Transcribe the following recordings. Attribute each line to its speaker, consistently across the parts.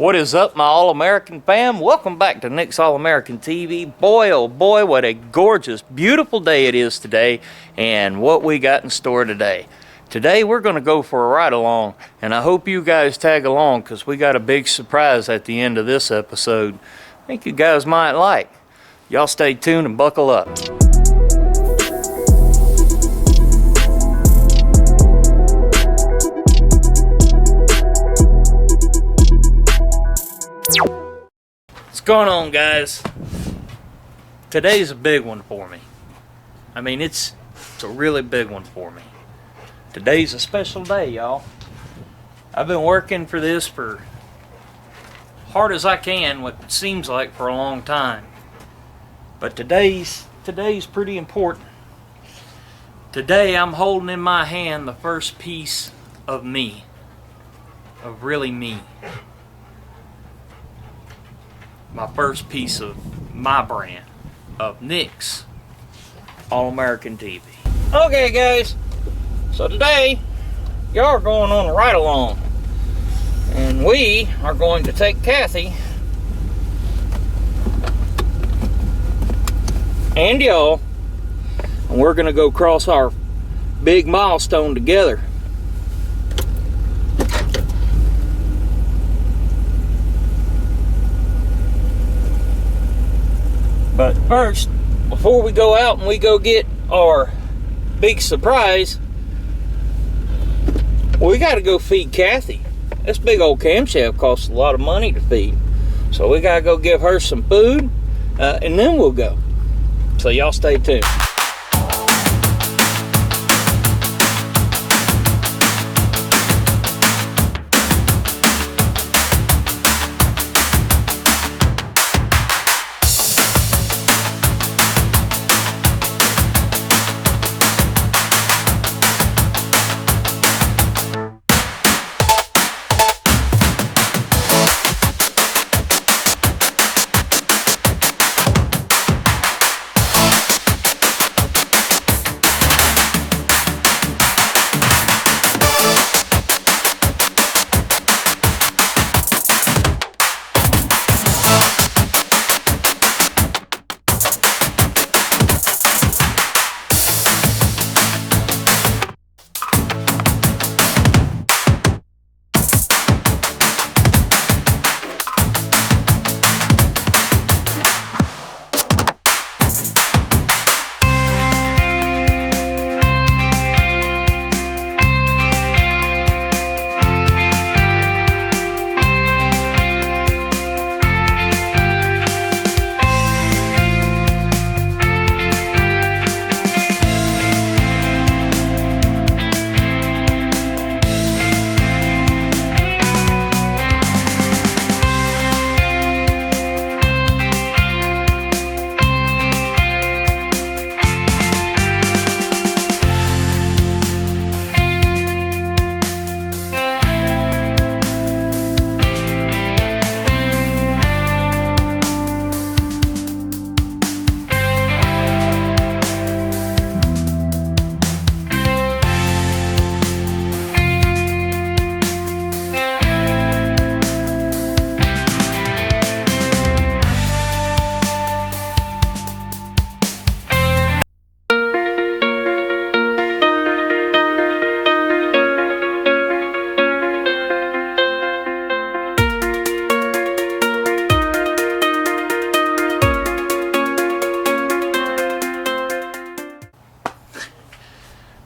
Speaker 1: What is up, my All-American fam? Welcome back to Nick's All-American TV. Boy, oh boy, what a gorgeous, beautiful day it is today, and what we got in store today. Today, we're going to go for a ride-along, and I hope you guys tag along, because we got a big surprise at the end of this episode I think you guys might like. Y'all stay tuned and buckle up. What's going on, guys? Today's a big one for me. I mean, it's a really big one for me. Today's a special day, y'all. I've been working for this for hard as I can, what seems like for a long time. But today's pretty important. Today I'm holding in my hand the first piece of me. Of really me. My first piece of my brand, of Nick's All-American TV. Okay, guys, so today y'all are going on a ride-along, and we are going to take Kathy and y'all, and we're going to go cross our big milestone together. But first, before we go out and we go get our big surprise, we got to go feed Kathy. This big old camshaft costs a lot of money to feed. So we got to go give her some food, and then we'll go. So y'all stay tuned.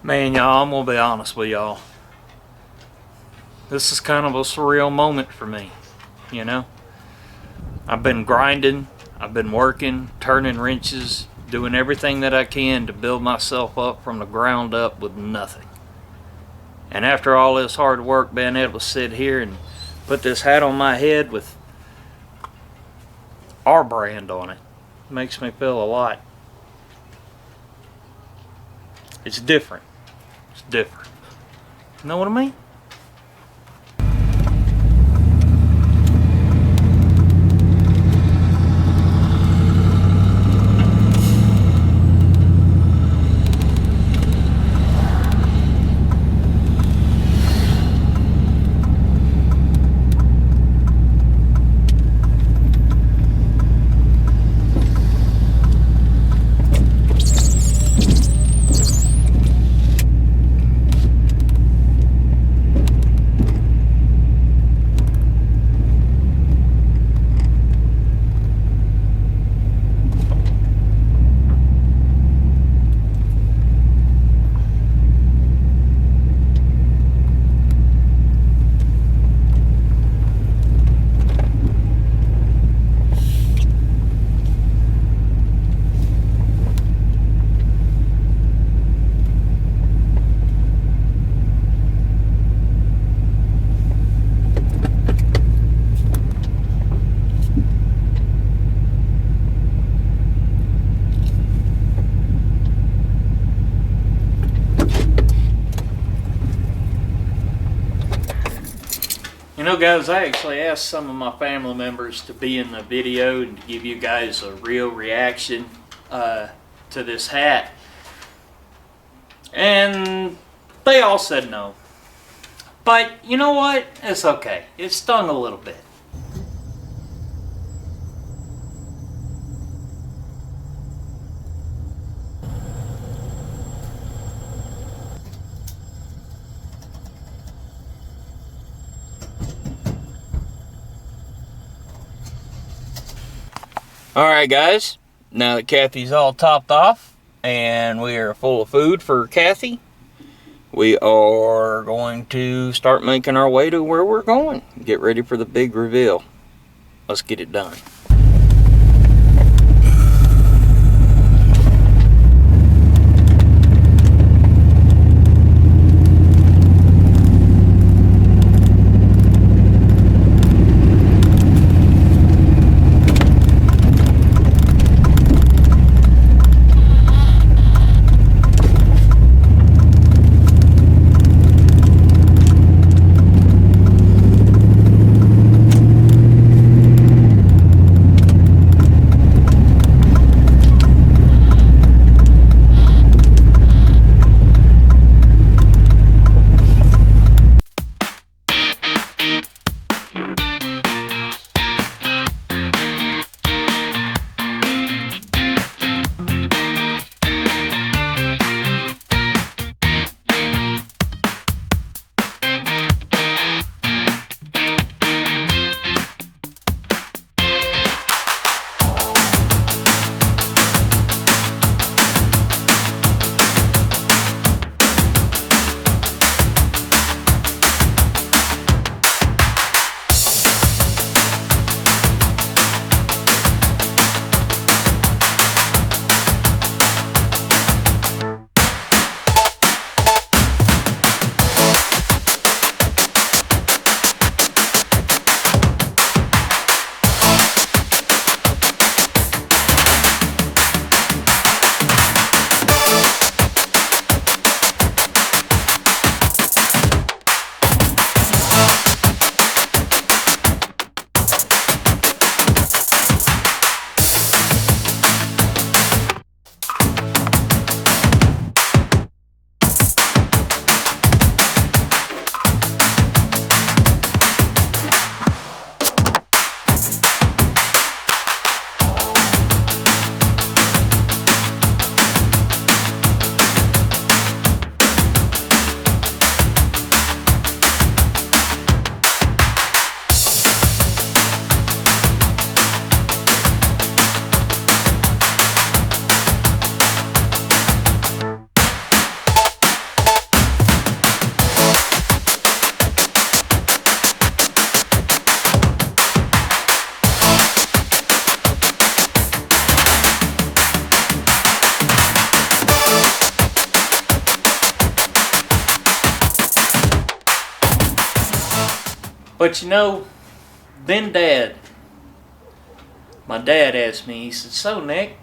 Speaker 1: Man, y'all, I'm gonna be honest with y'all. This is kind of a surreal moment for me, you know? I've been grinding, I've been working, turning wrenches, doing everything that I can to build myself up from the ground up with nothing. And after all this hard work, being able to sit here and put this hat on my head with our brand on it makes me feel a lot. It's different. It's different. You know what I mean? Guys, I actually asked some of my family members to be in the video and to give you guys a real reaction to this hat. And they all said no. But you know what? It's okay. It stung a little bit. Alright guys, now that Kathy's all topped off and we are full of food for Kathy, we are going to start making our way to where we're going. Get ready for the big reveal. Let's get it done. But you know, then my dad asked me, he said, "So Nick,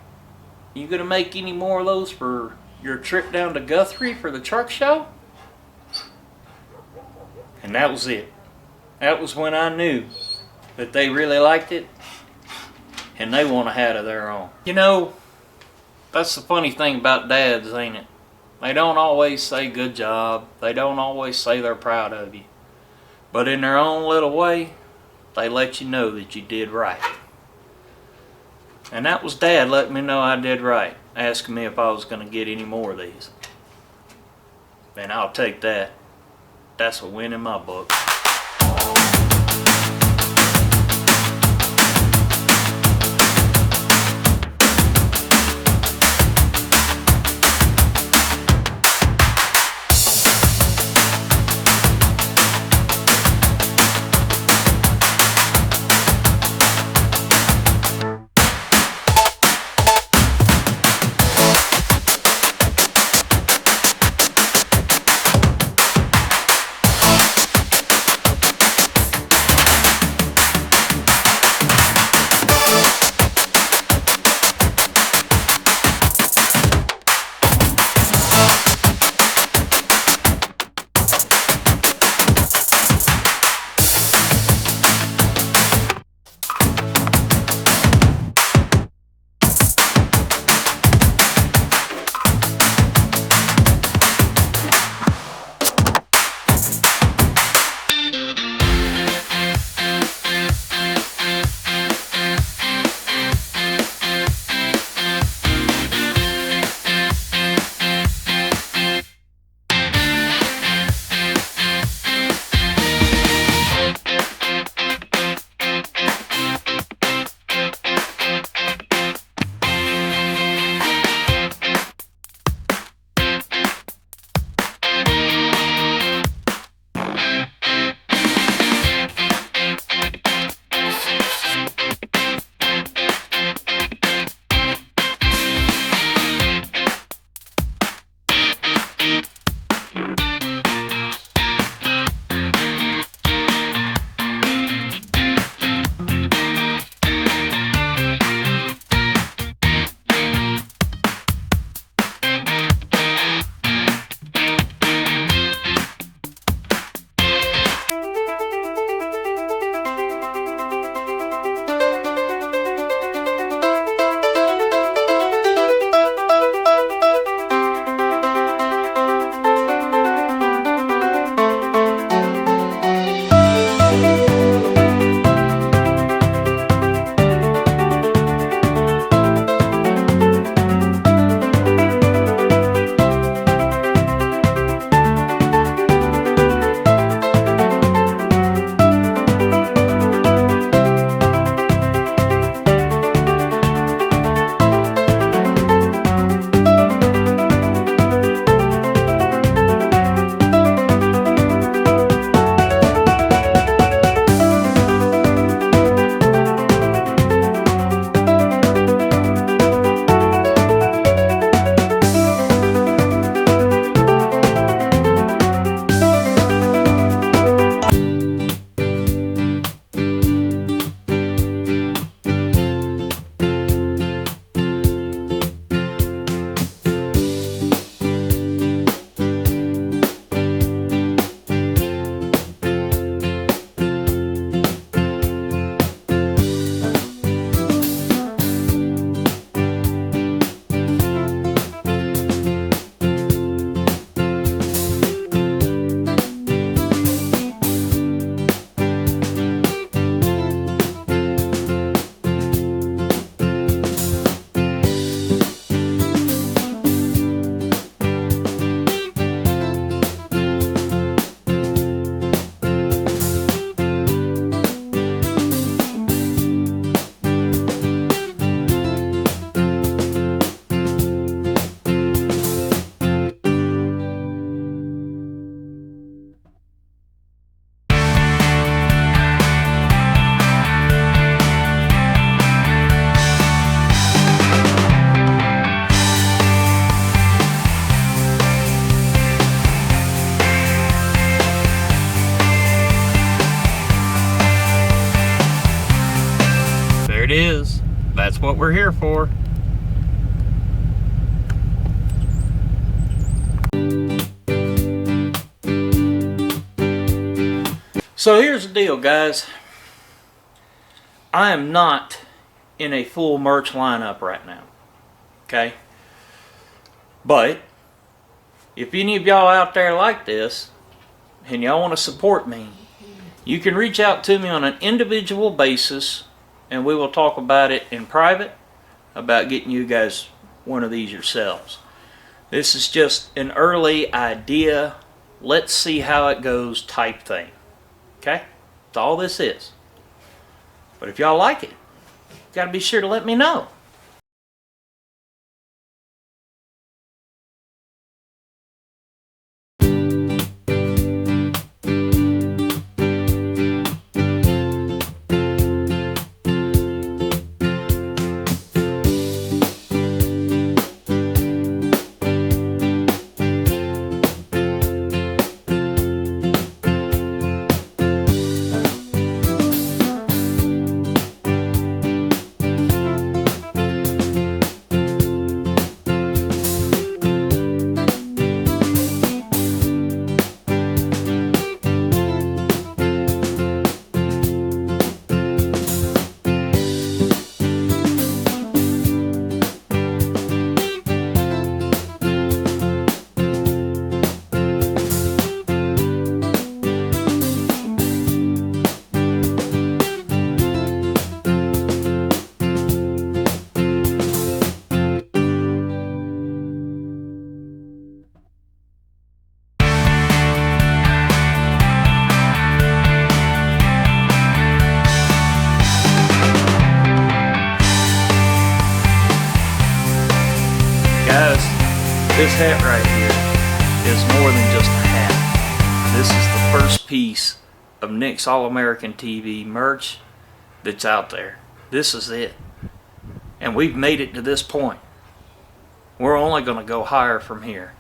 Speaker 1: you gonna make any more of those for your trip down to Guthrie for the truck show?" And that was it. That was when I knew that they really liked it and they want a hat of their own. You know, that's the funny thing about dads, ain't it? They don't always say good job. They don't always say they're proud of you. But in their own little way, they let you know that you did right. And that was Dad letting me know I did right, asking me if I was going to get any more of these. And I'll take that. That's a win in my book. it is. That's what we're here for. So here's the deal, guys. I am not in a full merch lineup right now. Okay? But if any of y'all out there like this and y'all want to support me, you can reach out to me on an individual basis and we will talk about it in private about getting you guys one of these yourselves. This is just an early idea, let's see how it goes type thing. Okay? That's all this is. But if y'all like it, you got to be sure to let me know. Guys, this hat right here is more than just a hat. This is the first piece of Nick's All-American TV merch that's out there. This is it. And we've made it to this point. We're only going to go higher from here.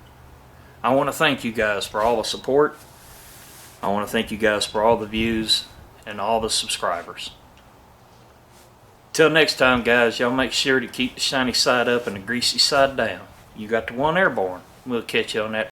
Speaker 1: I want to thank you guys for all the support. I want to thank you guys for all the views and all the subscribers. Till next time, guys, y'all make sure to keep the shiny side up and the greasy side down. You got the one airborne. We'll catch you on that.